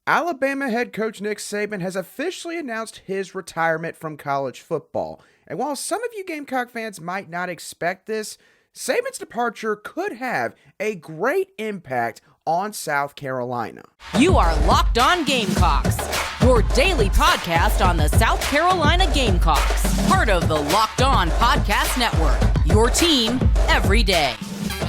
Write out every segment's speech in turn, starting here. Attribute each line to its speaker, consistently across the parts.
Speaker 1: Alabama head coach Nick Saban has officially announced his retirement from college football. And while some of you Gamecock fans might not expect this, Saban's departure could have a great impact on South Carolina.
Speaker 2: You are Locked On Gamecocks, your daily podcast on the South Carolina Gamecocks, part of the Locked On Podcast Network, your team every day.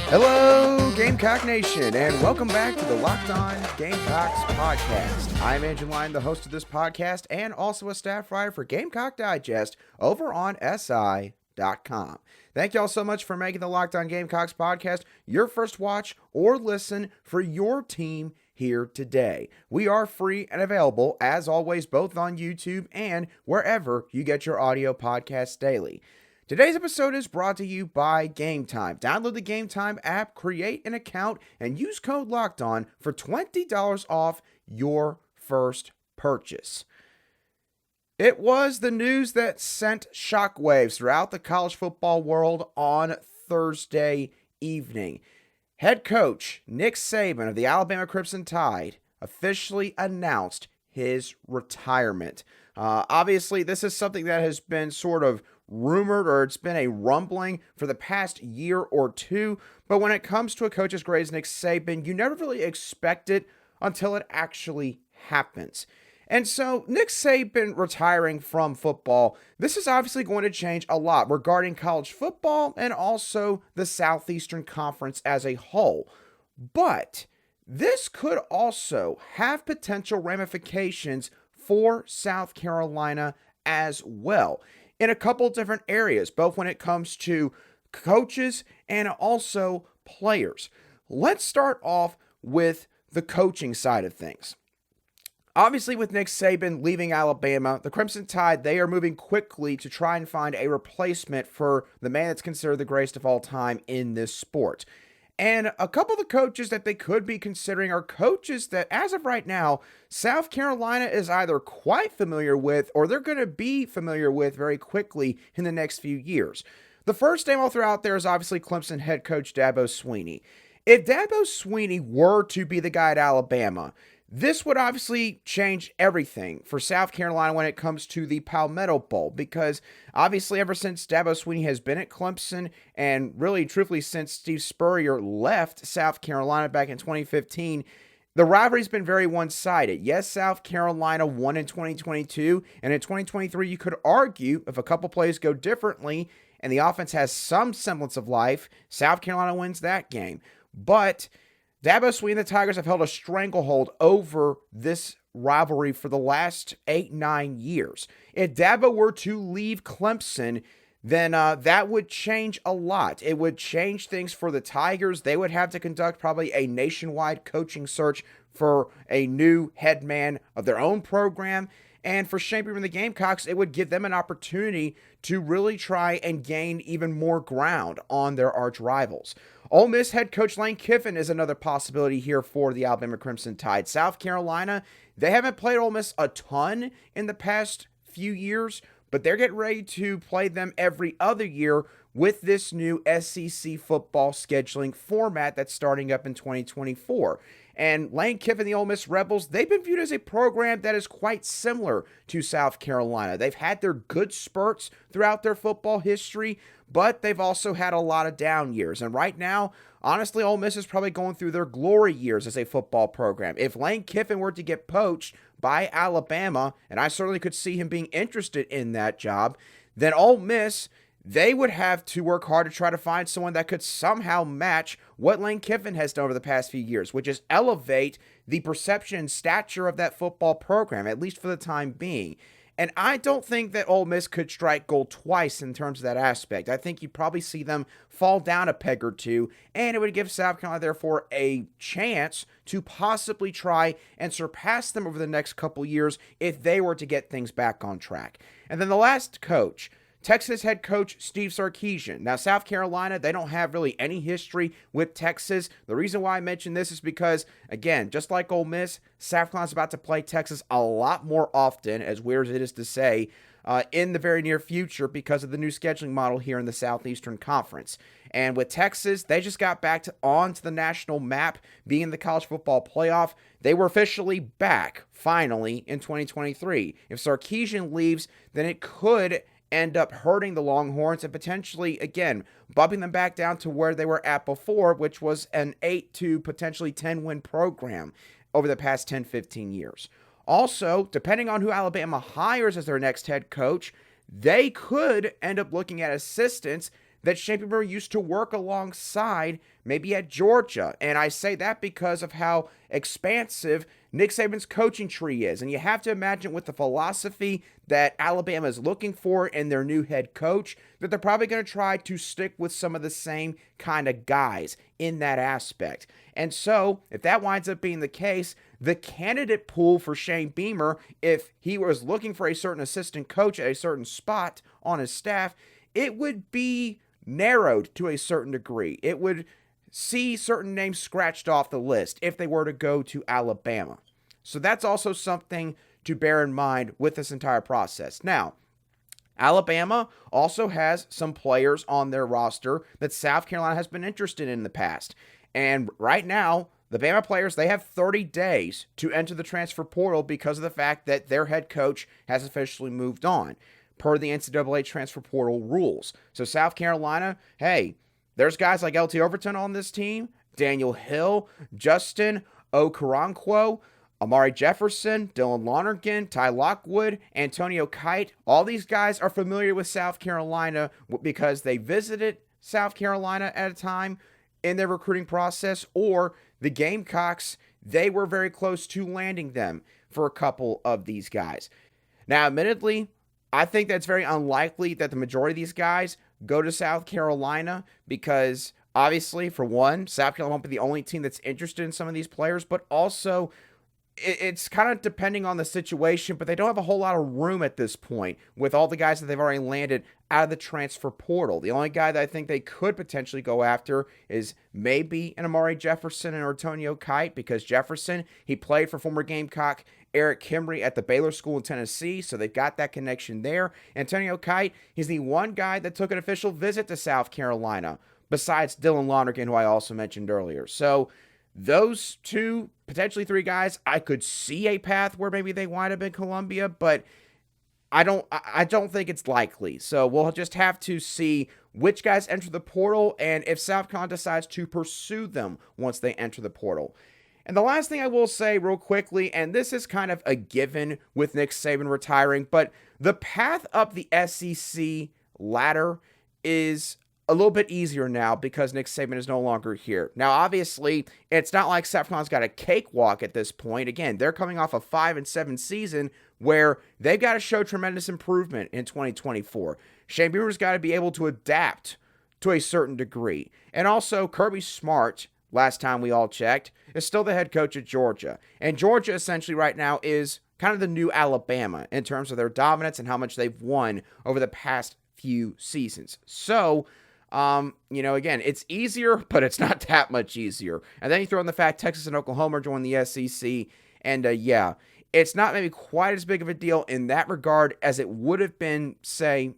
Speaker 1: Hello, Gamecock Nation, and welcome back to the Locked On Gamecocks podcast. I'm Andrew Lyon, the host of this podcast, and also a staff writer for Gamecock Digest over on SI.com. Thank y'all so much for making the Locked On Gamecocks podcast your first watch or listen for your team here today. We are free and available, as always, both on YouTube and wherever you get your audio podcasts daily. Today's episode is brought to you by Game Time. Download the Game Time app, create an account, and use code LOCKEDON for $20 off your first purchase. It was the news that sent shockwaves throughout the college football world on Thursday evening. Head coach Nick Saban of the Alabama Crimson Tide officially announced his retirement. Obviously, this is something that has been sort of rumored, or it's been a rumbling for the past year or two, but when it comes to a coach as great as Nick Saban, you never really expect it until it actually happens. And so Nick Saban retiring from football, this is obviously going to change a lot regarding college football and also the Southeastern Conference as a whole. But this could also have potential ramifications for South Carolina as well, in a couple different areas, both when it comes to coaches and also players. Let's start off with the coaching side of things. Obviously, with Nick Saban leaving Alabama, the Crimson Tide, they are moving quickly to try and find a replacement for the man that's considered the greatest of all time in this sport. And a couple of the coaches that they could be considering are coaches that, as of right now, South Carolina is either quite familiar with or they're going to be familiar with very quickly in the next few years. The first name I'll throw out there is obviously Clemson head coach Dabo Swinney. If Dabo Swinney were to be the guy at Alabama, this would obviously change everything for South Carolina when it comes to the Palmetto Bowl, because obviously ever since Dabo Swinney has been at Clemson, and really truthfully since Steve Spurrier left South Carolina back in 2015, the rivalry's been very one-sided. Yes, South Carolina won in 2022, and in 2023 you could argue if a couple plays go differently and the offense has some semblance of life, South Carolina wins that game. But Dabo Swinney and the Tigers have held a stranglehold over this rivalry for the last 8-9 years. If Dabo were to leave Clemson, then that would change a lot. It would change things for the Tigers. They would have to conduct probably a nationwide coaching search for a new head man of their own program. And for Shane Beamer and the Gamecocks, it would give them an opportunity to really try and gain even more ground on their arch rivals. Ole Miss head coach Lane Kiffin is another possibility here for the Alabama Crimson Tide. South Carolina, they haven't played Ole Miss a ton in the past few years, but they're getting ready to play them every other year with this new SEC football scheduling format that's starting up in 2024. And Lane Kiffin, the Ole Miss Rebels, they've been viewed as a program that is quite similar to South Carolina. They've had their good spurts throughout their football history, but they've also had a lot of down years. And right now, honestly, Ole Miss is probably going through their glory years as a football program. If Lane Kiffin were to get poached by Alabama, and I certainly could see him being interested in that job, then Ole Miss, they would have to work hard to try to find someone that could somehow match what Lane Kiffin has done over the past few years, which is elevate the perception and stature of that football program, at least for the time being. And I don't think that Ole Miss could strike gold twice in terms of that aspect. I think you'd probably see them fall down a peg or two, and it would give South Carolina, therefore, a chance to possibly try and surpass them over the next couple years if they were to get things back on track. And then the last coach, Texas head coach Steve Sarkisian. Now, South Carolina, they don't have really any history with Texas. The reason why I mention this is because, again, just like Ole Miss, South Carolina's about to play Texas a lot more often, as weird as it is to say, in the very near future because of the new scheduling model here in the Southeastern Conference. And with Texas, they just got back onto the national map, being in the college football playoff. They were officially back, finally, in 2023. If Sarkisian leaves, then it could end up hurting the Longhorns and potentially, again, bumping them back down to where they were at before, which was an 8 to potentially 10-win program over the past 10, 15 years. Also, depending on who Alabama hires as their next head coach, they could end up looking at assistants that Shane Beamer used to work alongside, maybe at Georgia. And I say that because of how expansive Nick Saban's coaching tree is. And you have to imagine with the philosophy that Alabama is looking for in their new head coach, that they're probably going to try to stick with some of the same kind of guys in that aspect. And so, if that winds up being the case, the candidate pool for Shane Beamer, if he was looking for a certain assistant coach at a certain spot on his staff, it would be narrowed to a certain degree. It would see certain names scratched off the list if they were to go to Alabama. So that's also something to bear in mind with this entire process. Now, Alabama also has some players on their roster that South Carolina has been interested in the past. And right now, the Bama players, they have 30 days to enter the transfer portal because of the fact that their head coach has officially moved on, per the NCAA transfer portal rules. So South Carolina, hey, there's guys like LT Overton on this team, Daniel Hill, Justin Okoronkwo, Amari Jefferson, Dylan Lonergan, Ty Lockwood, Antonio Kite. All these guys are familiar with South Carolina because they visited South Carolina at a time in their recruiting process, or the Gamecocks, they were very close to landing them for a couple of these guys. Now, admittedly, I think that's very unlikely that the majority of these guys go to South Carolina because, obviously, for one, South Carolina won't be the only team that's interested in some of these players, but also it's kind of depending on the situation, but they don't have a whole lot of room at this point with all the guys that they've already landed out of the transfer portal. The only guy that I think they could potentially go after is maybe an Amari Jefferson and Antonio Kite, because Jefferson, he played for former Gamecock Eric Kimry at the Baylor School in Tennessee, so they've got that connection there. Antonio Kite, he's the one guy that took an official visit to South Carolina, besides Dylan Lonergan, who I also mentioned earlier. So those two, potentially three guys, I could see a path where maybe they wind up in Columbia, but I don't think it's likely. So we'll just have to see which guys enter the portal and if South Carolina decides to pursue them once they enter the portal. And the last thing I will say real quickly, and this is kind of a given with Nick Saban retiring, but the path up the SEC ladder is a little bit easier now because Nick Saban is no longer here. Now, obviously, it's not like South Carolina's got a cakewalk at this point. Again, they're coming off a 5-7 season where they've got to show tremendous improvement in 2024. Shane Beamer's got to be able to adapt to a certain degree. And also, Kirby Smart, last time we all checked, is still the head coach at Georgia. And Georgia, essentially, right now is kind of the new Alabama in terms of their dominance and how much they've won over the past few seasons. So, again, it's easier, but it's not that much easier. And then you throw in the fact Texas and Oklahoma are joining the SEC, and it's not maybe quite as big of a deal in that regard as it would have been, say,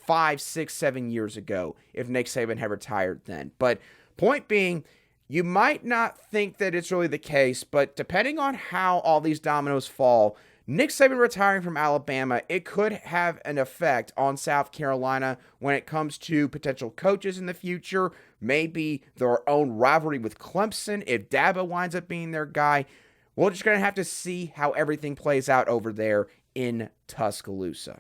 Speaker 1: 5, 6, 7 years ago if Nick Saban had retired then. But point being, you might not think that it's really the case, but depending on how all these dominoes fall, Nick Saban retiring from Alabama, it could have an effect on South Carolina when it comes to potential coaches in the future, maybe their own rivalry with Clemson if Dabo winds up being their guy. We're just going to have to see how everything plays out over there in Tuscaloosa.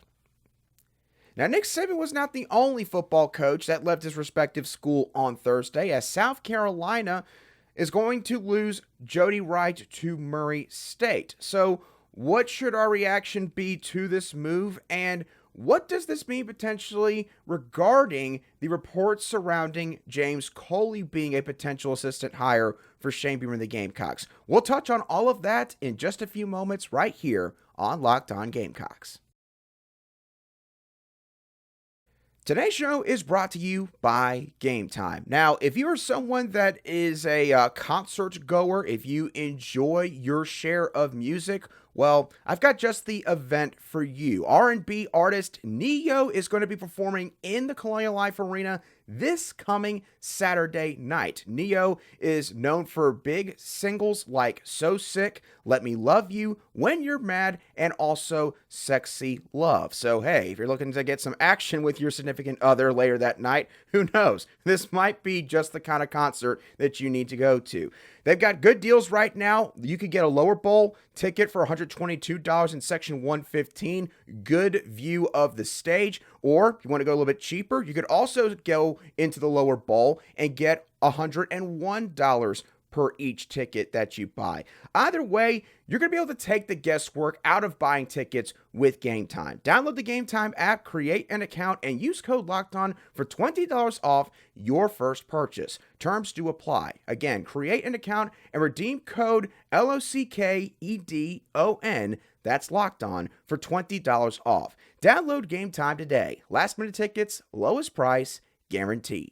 Speaker 1: Now, Nick Saban was not the only football coach that left his respective school on Thursday, as South Carolina is going to lose Jody Wright to Murray State. So, what should our reaction be to this move, and what does this mean potentially regarding the reports surrounding James Coley being a potential assistant hire for Shane Beamer and the Gamecocks? We'll touch on all of that in just a few moments right here on Locked On Gamecocks. Today's show is brought to you by Game Time. Now, if you are someone that is a concert goer, if you enjoy your share of music, well, I've got just the event for you. R&B artist Neo is going to be performing in the Colonial Life Arena this coming Saturday night. Neo is known for big singles like So Sick, Let Me Love You, When You're Mad, and also Sexy Love. So hey, if you're looking to get some action with your significant other later that night, who knows? This might be just the kind of concert that you need to go to. They've got good deals right now. You could get a lower bowl ticket for $122 in section 115. Good view of the stage. Or if you want to go a little bit cheaper, you could also go into the lower bowl and get $101 per each ticket that you buy. Either way, you're going to be able to take the guesswork out of buying tickets with Game Time. Download the Game Time app, create an account, and use code LOCKEDON for $20 off your first purchase. Terms do apply. Again, create an account and redeem code LOCKEDON, that's Locked On, for $20 off. Download Game Time today. Last minute tickets, lowest price, guaranteed.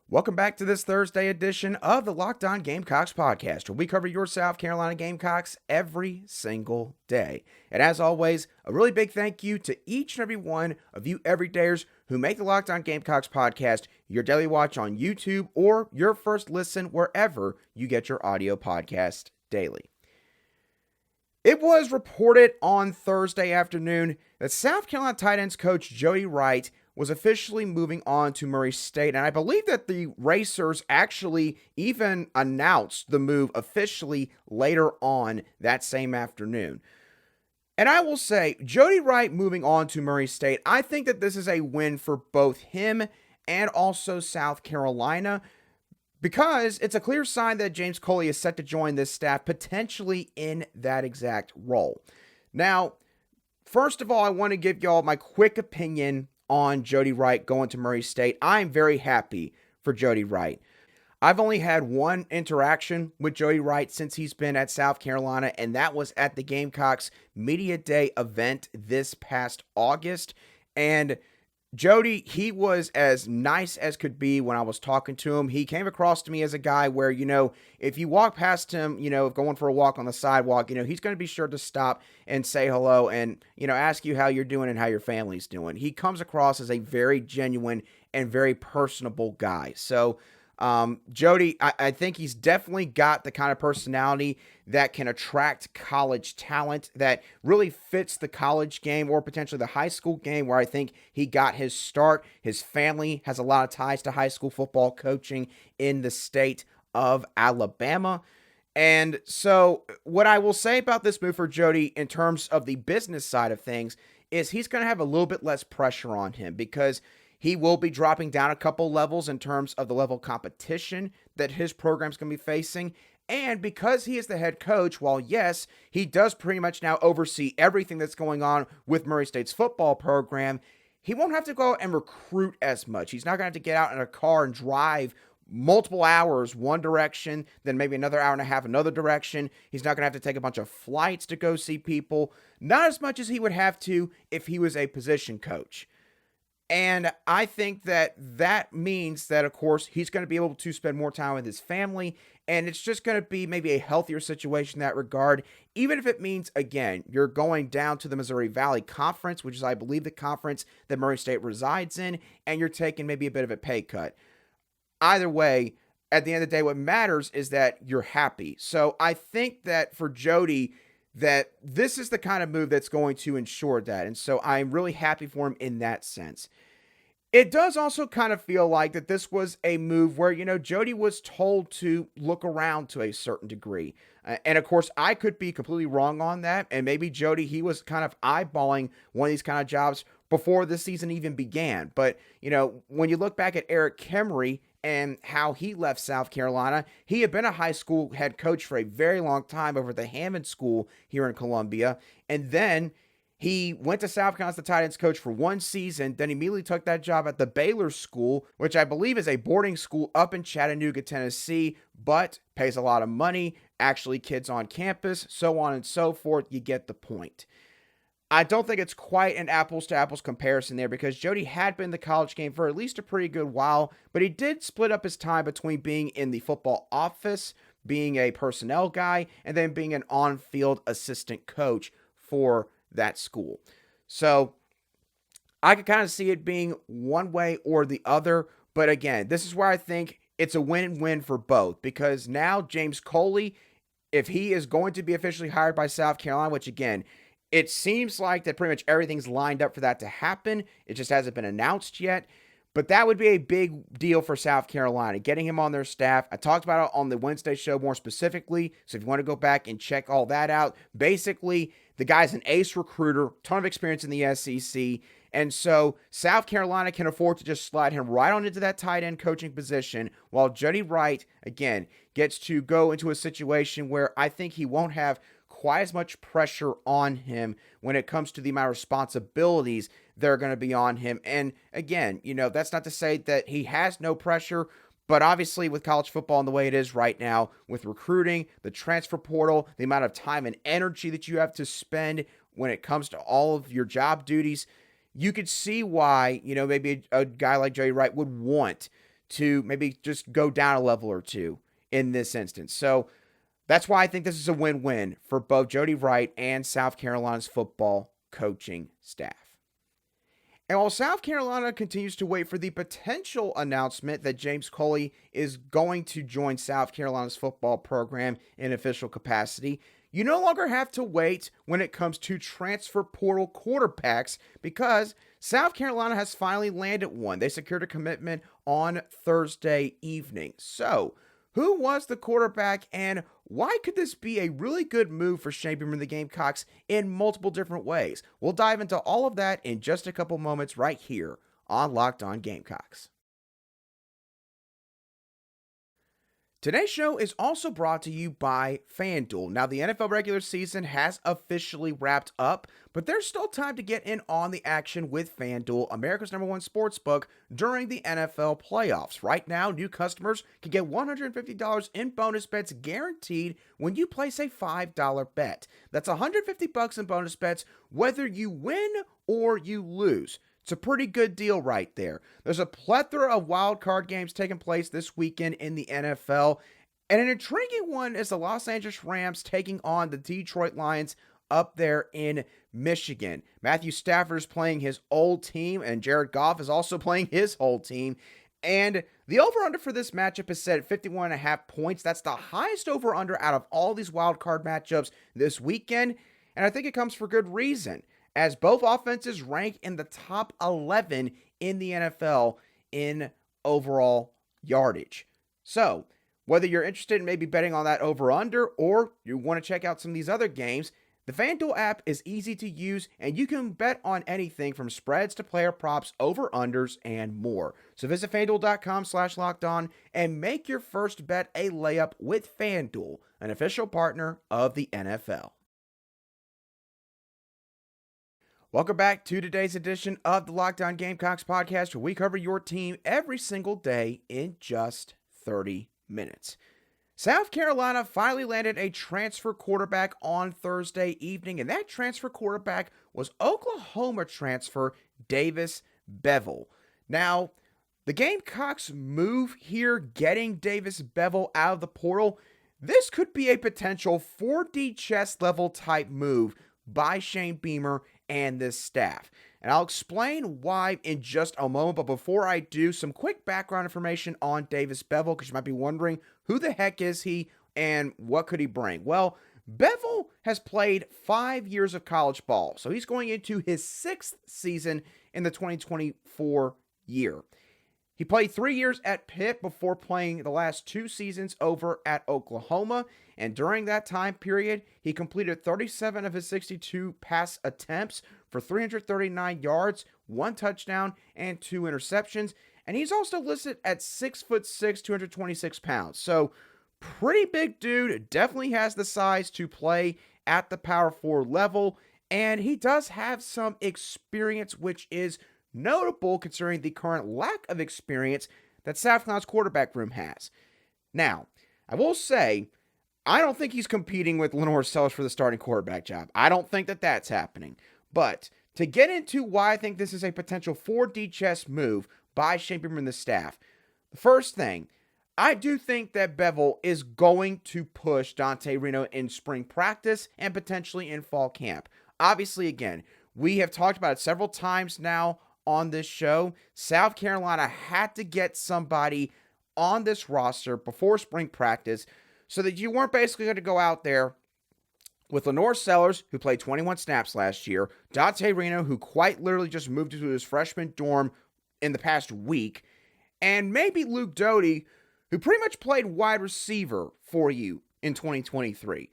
Speaker 1: Welcome back to this Thursday edition of the Locked On Gamecocks podcast, where we cover your South Carolina Gamecocks every single day. And as always, a really big thank you to each and every one of you everydayers who make the Locked On Gamecocks podcast your daily watch on YouTube or your first listen wherever you get your audio podcast daily. It was reported on Thursday afternoon that South Carolina tight ends coach Jody Wright was officially moving on to Murray State, and I believe that the Racers actually even announced the move officially later on that same afternoon. And I will say, Jody Wright moving on to Murray State, I think that this is a win for both him and also South Carolina, because it's a clear sign that James Coley is set to join this staff potentially in that exact role. Now, first of all, I want to give y'all my quick opinion on Jody Wright going to Murray State. I'm very happy for Jody Wright. I've only had one interaction with Jody Wright since he's been at South Carolina, and that was at the Gamecocks Media Day event this past August. And Jody, he was as nice as could be when I was talking to him. He came across to me as a guy where, if you walk past him, going for a walk on the sidewalk, he's going to be sure to stop and say hello and, ask you how you're doing and how your family's doing. He comes across as a very genuine and very personable guy. So, Jody, I think he's definitely got the kind of personality that can attract college talent, that really fits the college game or potentially the high school game, where I think he got his start. His family has a lot of ties to high school football coaching in the state of Alabama. And so what I will say about this move for Jody in terms of the business side of things is he's going to have a little bit less pressure on him, because he will be dropping down a couple levels in terms of the level of competition that his program's going to be facing. And because he is the head coach, while yes, he does pretty much now oversee everything that's going on with Murray State's football program, he won't have to go out and recruit as much. He's not going to have to get out in a car and drive multiple hours one direction, then maybe another hour and a half another direction. He's not going to have to take a bunch of flights to go see people. Not as much as he would have to if he was a position coach. And I think that means that, of course, he's going to be able to spend more time with his family, and it's just going to be maybe a healthier situation in that regard, even if it means, again, you're going down to the Missouri Valley Conference, which is, I believe, the conference that Murray State resides in, and you're taking maybe a bit of a pay cut. Either way, at the end of the day, what matters is that you're happy. So I think that for Jody, that this is the kind of move that's going to ensure that. And so I'm really happy for him in that sense. It does also kind of feel like that this was a move where, Jody was told to look around to a certain degree. And of course, I could be completely wrong on that. And maybe Jody, he was kind of eyeballing one of these kind of jobs before the season even began. But, when you look back at Eric Kemery and how he left South Carolina, he had been a high school head coach for a very long time over at the Hammond School here in Columbia. And then he went to South Carolina as the tight ends coach for one season, then immediately took that job at the Baylor School, which I believe is a boarding school up in Chattanooga, Tennessee, but pays a lot of money, actually kids on campus, so on and so forth. You get the point. I don't think it's quite an apples-to-apples comparison there, because Jody had been in the college game for at least a pretty good while, but he did split up his time between being in the football office, being a personnel guy, and then being an on-field assistant coach for that school. So I could kind of see it being one way or the other. But again, this is where I think it's a win-win for both, because now James Coley, if he is going to be officially hired by South Carolina, which again, it seems like that pretty much everything's lined up for that to happen. It just hasn't been announced yet. But that would be a big deal for South Carolina, getting him on their staff. I talked about it on the Wednesday show more specifically, so if you want to go back and check all that out, basically, the guy's an ace recruiter, ton of experience in the SEC, and so South Carolina can afford to just slide him right on into that tight end coaching position, while Jody Wright, again, gets to go into a situation where I think he won't have quite as much pressure on him when it comes to the amount of responsibilities that are going to be on him. And again, that's not to say that he has no pressure, but obviously with college football and the way it is right now, with recruiting, the transfer portal, the amount of time and energy that you have to spend when it comes to all of your job duties, you could see why, maybe a guy like Jody Wright would want to maybe just go down a level or two in this instance. So that's why I think this is a win-win for both Jody Wright and South Carolina's football coaching staff. And while South Carolina continues to wait for the potential announcement that James Coley is going to join South Carolina's football program in official capacity, you no longer have to wait when it comes to transfer portal quarterbacks, because South Carolina has finally landed one. They secured a commitment on Thursday evening. So, who was the quarterback, and why could this be a really good move for Shane Beamer and the Gamecocks in multiple different ways? We'll dive into all of that in just a couple moments right here on Locked On Gamecocks. Today's show is also brought to you by FanDuel. Now, the NFL regular season has officially wrapped up, but there's still time to get in on the action with FanDuel, America's #1 sportsbook, during the NFL playoffs. Right now, new customers can get $150 in bonus bets guaranteed when you place a $5 bet. That's $150 in bonus bets, whether you win or you lose. It's a pretty good deal right there. There's a plethora of wild card games taking place this weekend in the NFL, and an intriguing one is the Los Angeles Rams taking on the Detroit Lions up there in Michigan. Matthew Stafford is playing his old team, and Jared Goff is also playing his old team. And the over-under for this matchup is set at 51.5 points. That's the highest over-under out of all these wild card matchups this weekend, and I think it comes for good reason, as both offenses rank in the top 11 in the NFL in overall yardage. So, whether you're interested in maybe betting on that over-under, or you want to check out some of these other games, the FanDuel app is easy to use, and you can bet on anything from spreads to player props, over-unders, and more. So visit FanDuel.com/lockedon and make your first bet a layup with FanDuel, an official partner of the NFL. Welcome back to today's edition of the Locked On Gamecocks podcast, where we cover your team every single day in just 30 minutes. South Carolina finally landed a transfer quarterback on Thursday evening, and that transfer quarterback was Oklahoma transfer David Beville. Now, the Gamecocks move here, getting David Beville out of the portal, this could be a potential 4D chess level type move by Shane Beamer and this staff. And I'll explain why in just a moment, but before I do, some quick background information on David Beville, because you might be wondering, who the heck is he and what could he bring? Well, Beville has played 5 years of college ball, so he's going into his 6th season in the 2024 year. He played 3 years at Pitt before playing the last 2 seasons over at Oklahoma, and during that time period, he completed 37 of his 62 pass attempts for 339 yards, 1 touchdown, and 2 interceptions, and he's also listed at 6'6", 226 pounds, so pretty big dude, definitely has the size to play at the Power 4 level, and he does have some experience, which is notable considering the current lack of experience that South Carolina's quarterback room has. Now, I will say, I don't think he's competing with Lenore Sellers for the starting quarterback job. I don't think that that's happening. But to get into why I think this is a potential 4D chess move by Shane Beamer and the staff, the first thing, I do think that Beville is going to push Dante Reno in spring practice and potentially in fall camp. Obviously, again, we have talked about it several times now on this show, South Carolina had to get somebody on this roster before spring practice so that you weren't basically going to go out there with Lenore Sellers, who played 21 snaps last year, Dante Reno, who quite literally just moved into his freshman dorm in the past week, and maybe Luke Doty, who pretty much played wide receiver for you in 2023.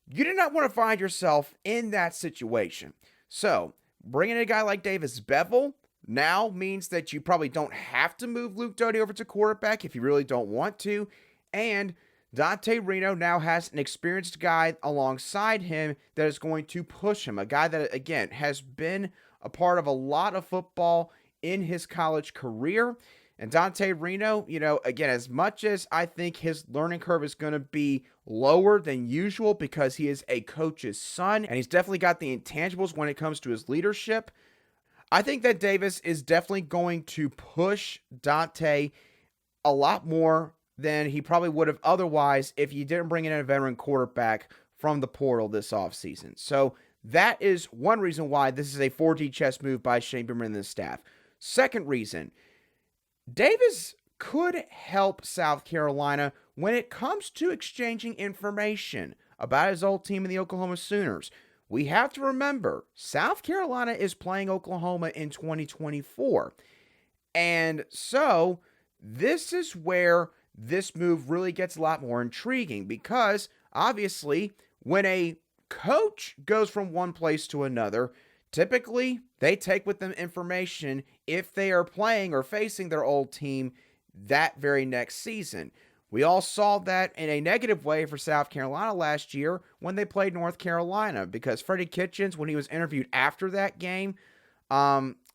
Speaker 1: You did not want to find yourself in that situation. So, bringing in a guy like David Beville now means that you probably don't have to move Luke Doty over to quarterback if you really don't want to, and Dante Reno now has an experienced guy alongside him that is going to push him. A guy that, again, has been a part of a lot of football in his college career. And Dante Reno, again, as much as I think his learning curve is going to be lower than usual because he is a coach's son, and he's definitely got the intangibles when it comes to his leadership, I think that Davis is definitely going to push Dante a lot more than he probably would have otherwise if you didn't bring in a veteran quarterback from the portal this offseason. So that is one reason why this is a 4D chess move by Shane Beamer and the staff. Second reason, Davis could help South Carolina when it comes to exchanging information about his old team in the Oklahoma Sooners. We have to remember, South Carolina is playing Oklahoma in 2024. And so this is where this move really gets a lot more intriguing because, obviously, when a coach goes from one place to another, typically they take with them information if they are playing or facing their old team that very next season. We all saw that in a negative way for South Carolina last year when they played North Carolina because Freddie Kitchens, when he was interviewed after that game,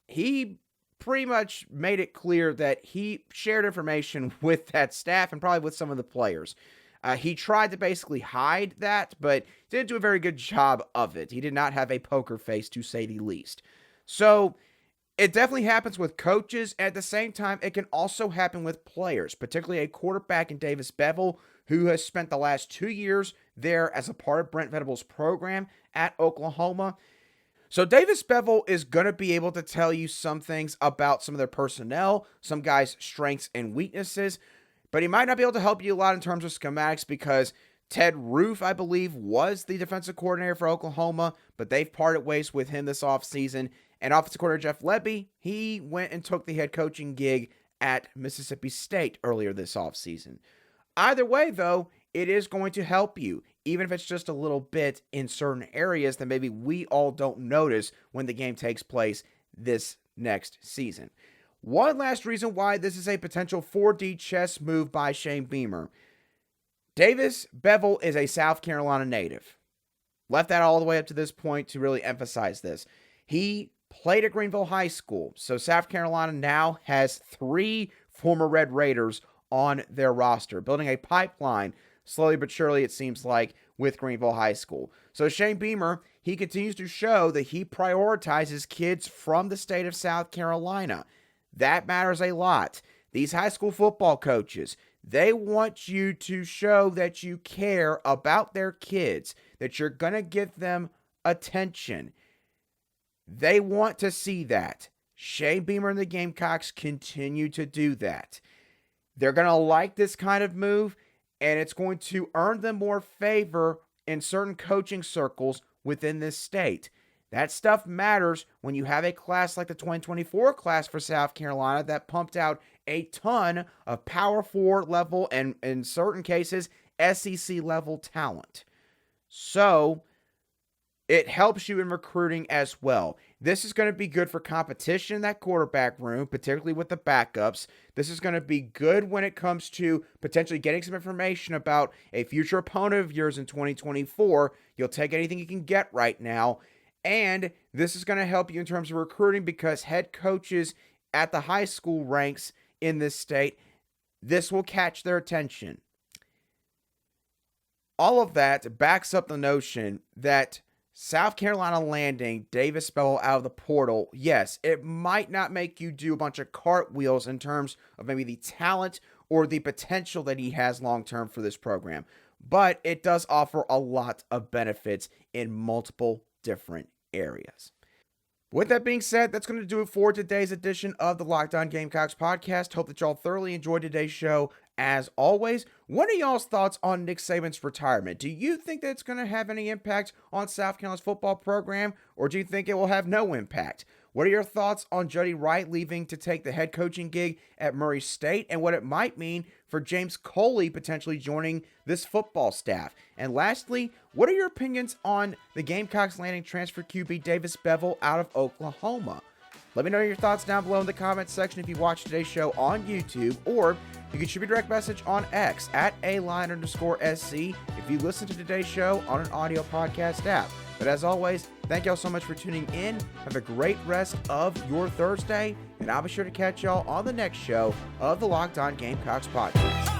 Speaker 1: he pretty much made it clear that he shared information with that staff and probably with some of the players. He tried to basically hide that, but didn't do a very good job of it. He did not have a poker face, to say the least. So it definitely happens with coaches. At the same time, it can also happen with players, particularly a quarterback in Davis Beville, who has spent the last 2 years there as a part of Brent Venables' program at Oklahoma. So Davis Beville is going to be able to tell you some things about some of their personnel, some guys' strengths and weaknesses, but he might not be able to help you a lot in terms of schematics because Ted Roof, I believe, was the defensive coordinator for Oklahoma, but they've parted ways with him this offseason. And offensive coordinator Jeff Lebby, he went and took the head coaching gig at Mississippi State earlier this offseason. Either way, though, it is going to help you, even if it's just a little bit in certain areas that maybe we all don't notice when the game takes place this next season. One last reason why this is a potential 4D chess move by Shane Beamer. Davis Beville is a South Carolina native. Left that all the way up to this point to really emphasize this. He played at Greenville High School, so South Carolina now has 3 former Red Raiders on their roster, building a pipeline, slowly but surely it seems like, with Greenville High School. So Shane Beamer, he continues to show that he prioritizes kids from the state of South Carolina. That matters a lot. These high school football coaches, they want you to show that you care about their kids, that you're going to give them attention. They want to see that. Shane Beamer and the Gamecocks continue to do that. They're going to like this kind of move, and it's going to earn them more favor in certain coaching circles within this state. That stuff matters when you have a class like the 2024 class for South Carolina that pumped out a ton of Power 4 level and, in certain cases, SEC level talent. So it helps you in recruiting as well. This is going to be good for competition in that quarterback room, particularly with the backups. This is going to be good when it comes to potentially getting some information about a future opponent of yours in 2024. You'll take anything you can get right now. And this is going to help you in terms of recruiting because head coaches at the high school ranks in this state, this will catch their attention. All of that backs up the notion that South Carolina landing Davis Beville out of the portal, yes, it might not make you do a bunch of cartwheels in terms of maybe the talent or the potential that he has long-term for this program, but it does offer a lot of benefits in multiple different areas. With that being said, that's going to do it for today's edition of the Locked On Gamecocks podcast. Hope that y'all thoroughly enjoyed today's show. As always, what are y'all's thoughts on Nick Saban's retirement? Do you think that it's going to have any impact on South Carolina's football program, or do you think it will have no impact? What are your thoughts on Jody Wright leaving to take the head coaching gig at Murray State, and what it might mean for James Coley potentially joining this football staff? And lastly, what are your opinions on the Gamecocks landing transfer QB David Beville out of Oklahoma? Let me know your thoughts down below in the comments section if you watch today's show on YouTube, or you can shoot me a direct message on X at @aline_SC if you listen to today's show on an audio podcast app. But as always, thank y'all so much for tuning in. Have a great rest of your Thursday, and I'll be sure to catch y'all on the next show of the Locked On Gamecocks podcast.